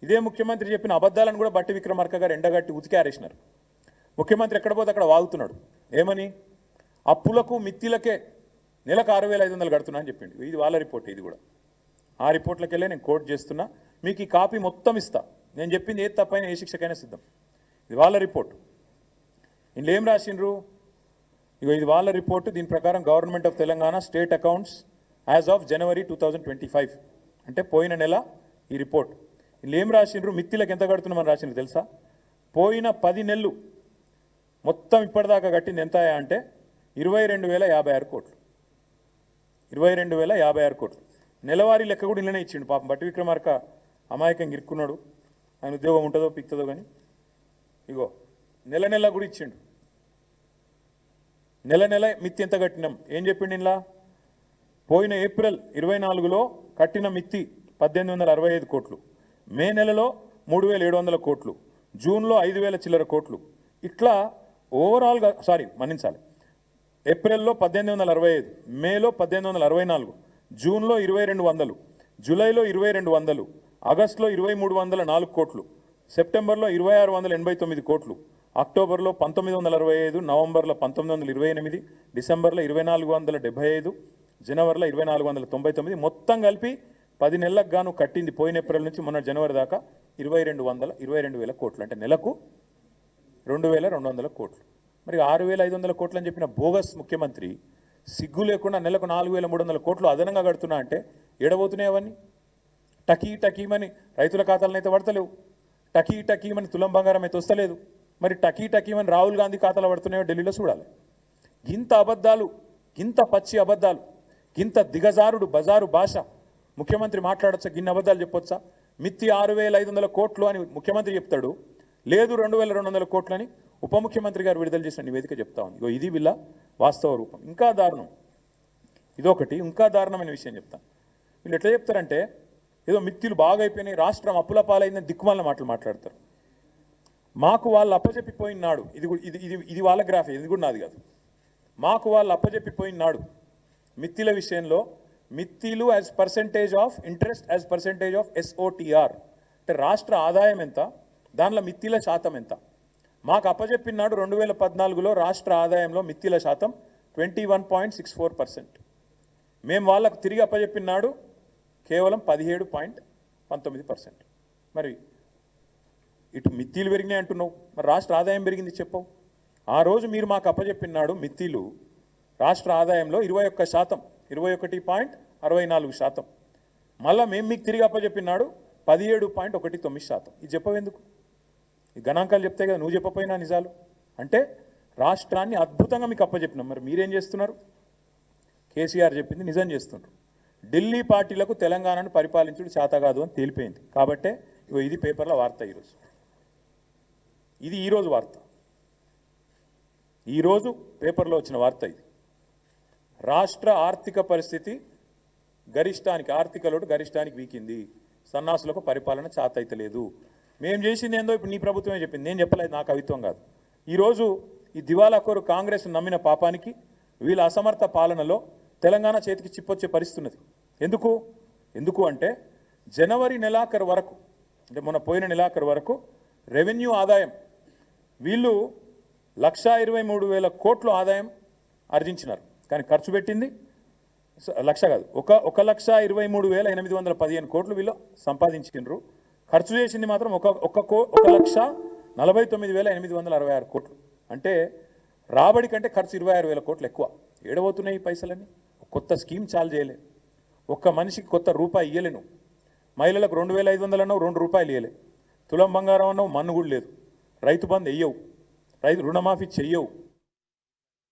ఇదే ముఖ్యమంత్రి చెప్పిన అబద్ధాలను కూడా బట్టి విక్రమార్క గారు ఎండగట్టి ఉతికారేసినారు. ముఖ్యమంత్రి ఎక్కడ పోతే అక్కడ వాగుతున్నాడు. ఏమని? అప్పులకు మిత్తిలకే నెలకు 6,500 కడుతున్నా అని చెప్పిండు. ఇది వాళ్ళ రిపోర్ట్. ఇది కూడా ఆ రిపోర్ట్లకు వెళ్ళి నేను కోట్ చేస్తున్నా. మీకు ఈ కాపీ మొత్తం ఇస్తా. నేను చెప్పింది ఏది తప్పైనా ఏ శిక్షకైనా సిద్ధం. ఇది వాళ్ళ రిపోర్ట్. ఇందులో ఏం రాసిండ్రు? ఇగో ఇది వాళ్ళ రిపోర్టు. దీని ప్రకారం government of Telangana state accounts as of January 2025 అంటే పోయిన నెల ఈ రిపోర్ట్. ఇందులో ఏం రాసిండ్రు? మిత్తిలకు ఎంత కడుతున్నామని రాసిండ్రు తెలుసా? పోయిన 10 నెలలు మొత్తం ఇప్పటిదాకా కట్టింది ఎంత అంటే 22,056 కోట్లు. 22,056 కోట్లు. నెలవారీ లెక్క కూడా ఇళ్ళనే ఇచ్చిండు. పాపం బట్టి విక్రమార్క అమాయకంగా ఇరుక్కున్నాడు. ఆయన ఉద్యోగం ఉంటుందో పిక్తుందో కానీ ఇగో నెల నెల కూడా ఇచ్చిండు. నెల నెల మిత్తి ఎంత కట్టినాం ఏం చెప్పిండు ఇలా? పోయిన ఏప్రిల్ 24లో కట్టిన మిత్తి 1,865 కోట్లు, మే నెలలో 3,700 కోట్లు, జూన్లో 5,000 చిల్లర కోట్లు. ఇట్లా ఓవరాల్గా మన్నించాలి, ఏప్రిల్లో 1,865, మేలో 1,864, జూన్లో 2,200, జూలైలో 2,200, ఆగస్టులో 2,304 కోట్లు, సెప్టెంబర్లో 2,689 కోట్లు, అక్టోబర్లో 1,965, నవంబర్లో 1,928, డిసెంబర్లో 2,475, జనవరిలో 2,499, మొత్తం కలిపి 10 నెలలకు గాను కట్టింది పోయిన ఏప్రిల్ నుంచి మొన్న జనవరి దాకా 22,000 కోట్లు. అంటే నెలకు 2,200 కోట్లు. మరి 6,500 కోట్లు అని చెప్పిన బోగస్ ముఖ్యమంత్రి సిగ్గు లేకుండా నెలకు 4,300 కోట్లు అదనంగా కడుతున్నా అంటే ఏడబోతున్నాయి అవన్నీ? టకీమని రైతుల ఖాతాలను అయితే పడతలేవు. టకీమని తులం బంగారం అయితే వస్తలేదు. మరి టకీమని రాహుల్ గాంధీ ఖాతాలో పడుతున్నాయో ఢిల్లీలో చూడాలి. గింత అబద్ధాలు, గింత పచ్చి అబద్ధాలు, గింత దిగజారుడు బజారు భాష ముఖ్యమంత్రి మాట్లాడచ్చా? గిన్ని అబద్ధాలు చెప్పొచ్చా? మిత్తి 6,500 కోట్లు అని ముఖ్యమంత్రి చెప్తాడు, లేదు 2,200 కోట్లు అని ఉప ముఖ్యమంత్రి గారు విడుదల చేసిన నివేదిక చెప్తా ఉంది. ఇగో ఇది వీళ్ళ వాస్తవ రూపం. ఇంకా దారుణం ఇదొకటి. ఇంకా దారుణమైన విషయం చెప్తాను. వీళ్ళు ఎట్లా చెప్తారంటే ఏదో మిత్తిలు బాగా అయిపోయినాయి, రాష్ట్రం అప్పుల పాలైందని దిక్కుమాలిన మాటలు మాట్లాడతారు. మాకు వాళ్ళు అప్పచెప్పిపోయినాడు, ఇది వాళ్ళ గ్రాఫ్, ఇది కూడా నాది కాదు. మాకు వాళ్ళు అప్పచెప్పిపోయినాడు మిత్తిల విషయంలో, మిత్తిలు as percentage of interest as percentage of SOTR అంటే రాష్ట్ర ఆదాయం ఎంత, దానిలో మిత్తిల శాతం ఎంత. మాకు అప్పచెప్పినాడు 2014లో రాష్ట్ర ఆదాయంలో మిత్తిల శాతం 21.64%. మేము వాళ్ళకు తిరిగి అప్పచెప్పినాడు కేవలం 17.19%. మరి ఇటు మిత్తిలు పెరిగినాయి అంటున్నావు, మరి రాష్ట్ర ఆదాయం పెరిగింది చెప్పవు. ఆ రోజు మీరు మాకు అప్పచెప్పినాడు మిత్తిలు రాష్ట్ర ఆదాయంలో 21%, 21.64%. మళ్ళీ మేము మీకు తిరిగి అప్పచెప్పినాడు 17.19%. ఇది చెప్పవెందుకు? ఈ గణాంకాలు చెప్తే కదా, నువ్వు చెప్పపోయినా నిజాలు. అంటే రాష్ట్రాన్ని అద్భుతంగా మీకు అప్పచెప్పినాం. మరి మీరేం చేస్తున్నారు? కేసీఆర్ చెప్పింది నిజం చేస్తున్నారు. ఢిల్లీ పార్టీలకు తెలంగాణను పరిపాలించుడు చేత కాదు అని తేలిపోయింది. కాబట్టే ఇది పేపర్లో వార్త ఈరోజు. ఇది ఈరోజు వార్త, ఈరోజు పేపర్లో వచ్చిన వార్త ఇది. రాష్ట్ర ఆర్థిక పరిస్థితి గరిష్టానికి, ఆర్థిక లోటు గరిష్టానికి వీకింది, సన్నాసులకు పరిపాలన చేత అయితే లేదు. మేము చేసింది ఏందో ఇప్పుడు నీ ప్రభుత్వమే చెప్పింది, నేను చెప్పలేదు, నా కవిత్వం కాదు. ఈరోజు ఈ దివాలాకోరు కాంగ్రెస్ నమ్మిన పాపానికి వీళ్ళ అసమర్థ పాలనలో తెలంగాణ చేతికి చిప్పొచ్చే పరిస్థితున్నది. ఎందుకు అంటే జనవరి నెలాఖరు వరకు, అంటే మొన్న పోయిన నెలాఖరు వరకు రెవెన్యూ ఆదాయం వీళ్ళు 1,23,000 కోట్లు ఆదాయం ఆర్జించినారు. కానీ ఖర్చు పెట్టింది 1,00,000 కాదు, 1,23,815 కోట్లు వీళ్ళు సంపాదించినారు. ఖర్చు చేసింది మాత్రం 1,49,866 కోట్లు. అంటే రాబడి కంటే ఖర్చు 26,000 కోట్లు ఎక్కువ. ఏడబోతున్నాయి ఈ పైసలన్నీ? కొత్త స్కీమ్ చాలు చేయలే, ఒక్క మనిషికి కొత్త రూపాయి ఇయ్యలేను. మహిళలకు 2,500 అన్నావు, 2 రూపాయలు ఇయ్యలే. తులం బంగారం అన్నావు, మన్ను కూడా లేదు. రైతు బంధు వెయ్యవు, రైతు రుణమాఫీ చెయ్యవు.